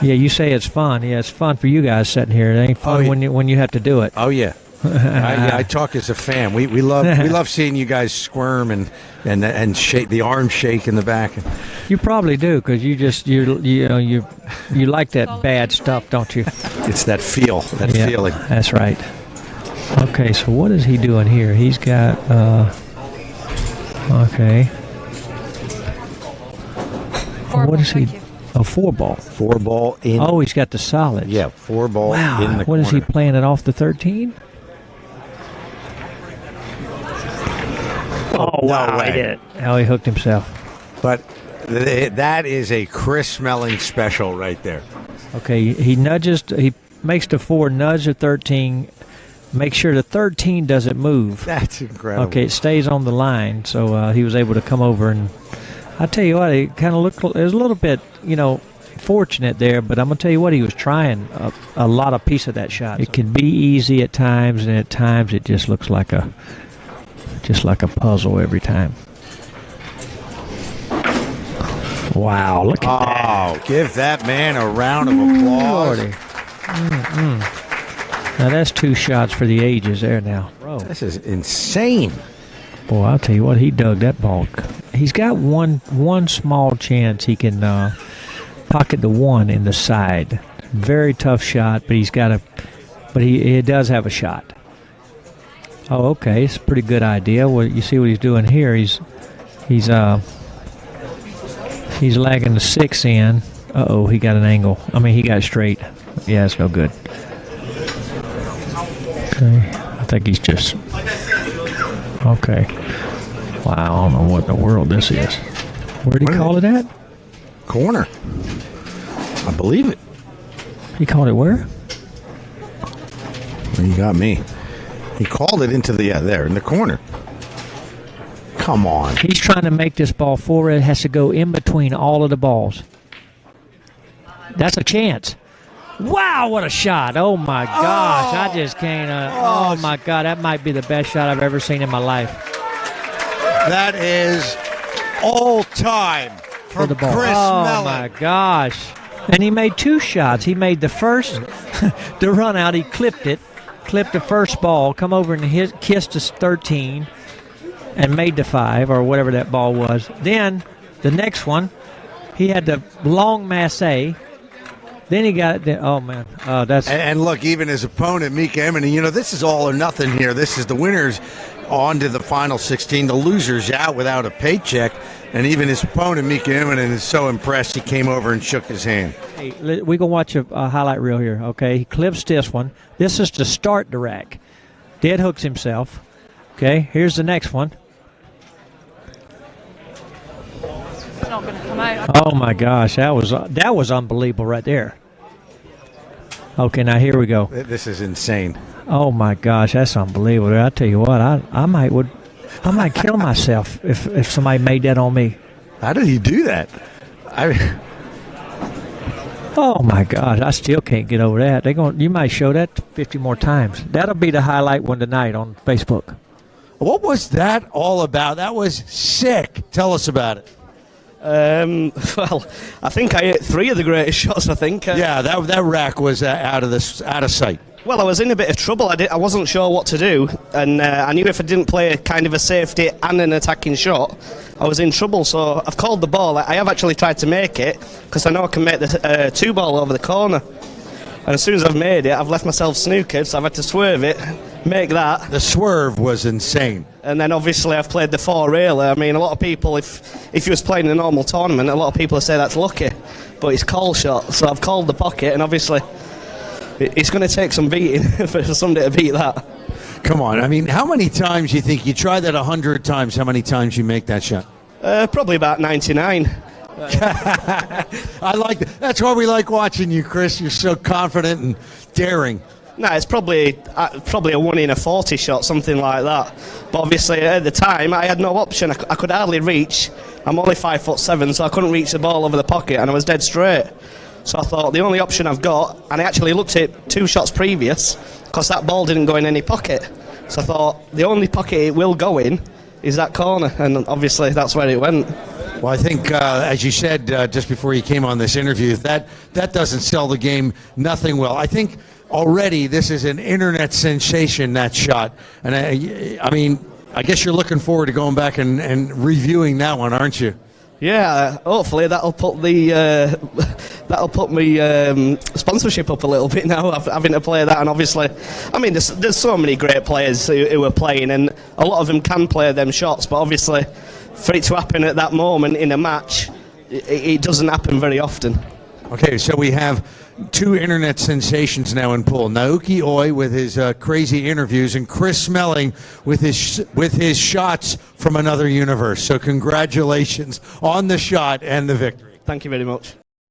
Yeah, you say it's fun. Yeah, it's fun for you guys sitting here. It ain't fun when you have to do it. Oh yeah. I talk as a fan. We love seeing you guys squirm and shake the arm shake in the back. You probably do because you like that bad stuff, don't you? It's that feeling. That's right. Okay, so what is he doing here? He's got okay. What is he? A 4-ball. 4-ball in. Oh, he's got the solids. Yeah, 4-ball in the corner. What is he playing it off the 13? Oh, wow, he did it. Oh, he hooked himself. But that is a crisp-smelling special right there. Okay, he makes the 4 nudge the 13, make sure the 13 doesn't move. That's incredible. Okay, it stays on the line, so he was able to come over and I tell you what, it kind of looked, it was a little bit, fortunate there, but I'm going to tell you what, he was trying a lot of piece of that shot. It can be easy at times, and at times it just looks like a puzzle every time. Wow, look at that. Oh, give that man a round of applause. Now that's 2 shots for the ages there now. Bro. This is insane. Boy, I'll tell you what, he dug that ball. He's got one small chance he can pocket the 1 in the side. Very tough shot, but he does have a shot. Oh, okay, it's a pretty good idea. Well, you see what he's doing here. He's lagging the 6 in. Uh-oh, he got an angle. I mean, he got straight. Yeah, it's no good. Okay, I think he's just... Okay. Wow, I don't know what in the world this is. Where'd he call it at? Corner. I believe it. He called it where? You got me. He called it into the, there, in the corner. Come on. He's trying to make this ball forward. It has to go in between all of the balls. That's a chance. Wow, what a shot. Oh, my gosh. I just can't. Oh, my God. That might be the best shot I've ever seen in my life. That is all time for the ball. Chris Oh, Mellon. my gosh. And he made 2 shots. He made the first, the run out. He clipped the first ball, come over and kissed the 13 and made the 5 or whatever that ball was. Then the next one, he had the long masse. Then he got it. Oh, man. And look, even his opponent, Mika Emini, this is all or nothing here. This is the winners on to the final 16. The losers out without a paycheck. And even his opponent, Mika Emini, is so impressed he came over and shook his hand. Hey, we're going to watch a highlight reel here, okay? He clips this one. This is to start the rack. Dead hooks himself. Okay, here's the next one. It's not going to come out. Oh, my gosh. That was unbelievable right there. Okay, now here we go. This is insane. Oh, my gosh. That's unbelievable. I tell you what, I might kill myself if somebody made that on me. How did he do that? Oh my God! I still can't get over that. You might show that 50 more times. That'll be the highlight one tonight on Facebook. What was that all about? That was sick. Tell us about it. Well, I think I hit 3 of the greatest shots. I think. Yeah, that rack was out of sight. Well, I was in a bit of trouble. I wasn't sure what to do, and I knew if I didn't play kind of a safety and an attacking shot, I was in trouble. So I've called the ball. I have actually tried to make it because I know I can make the 2-ball over the corner. And as soon as I've made it, I've left myself snookered, so I've had to swerve it, make that. The swerve was insane. And then obviously I've played the 4 railer. I mean, a lot of people, if you was playing in a normal tournament, a lot of people say that's lucky, but it's call shot. So I've called the pocket, and obviously it's going to take some beating for somebody to beat that. Come on. I mean, how many times you think you try that 100 times? How many times you make that shot? Probably about 99. I like that. That's why we like watching you, Chris. You're so confident and daring. No, it's probably a 1 in a 40 shot, something like that. But obviously at the time I had no option. I could hardly reach. I'm only 5'7", so I couldn't reach the ball over the pocket, and I was dead straight. So I thought the only option I've got, and I actually looked at 2 shots previous, because that ball didn't go in any pocket. So I thought the only pocket it will go in is that corner, and obviously that's where it went. Well, I think, as you said just before you came on this interview, that doesn't sell the game, nothing will. I think already this is an internet sensation, that shot. And I mean, I guess you're looking forward to going back and reviewing that one, aren't you? Yeah, hopefully that'll put me sponsorship up a little bit now, having to play that. And obviously, I mean, there's so many great players who are playing, and a lot of them can play them shots. But obviously, for it to happen at that moment in a match, it doesn't happen very often. Okay, so we have two internet sensations now in pool. Naoki Oi with his crazy interviews, and Chris Smelling with his shots from another universe. So congratulations on the shot and the victory. Thank you very much.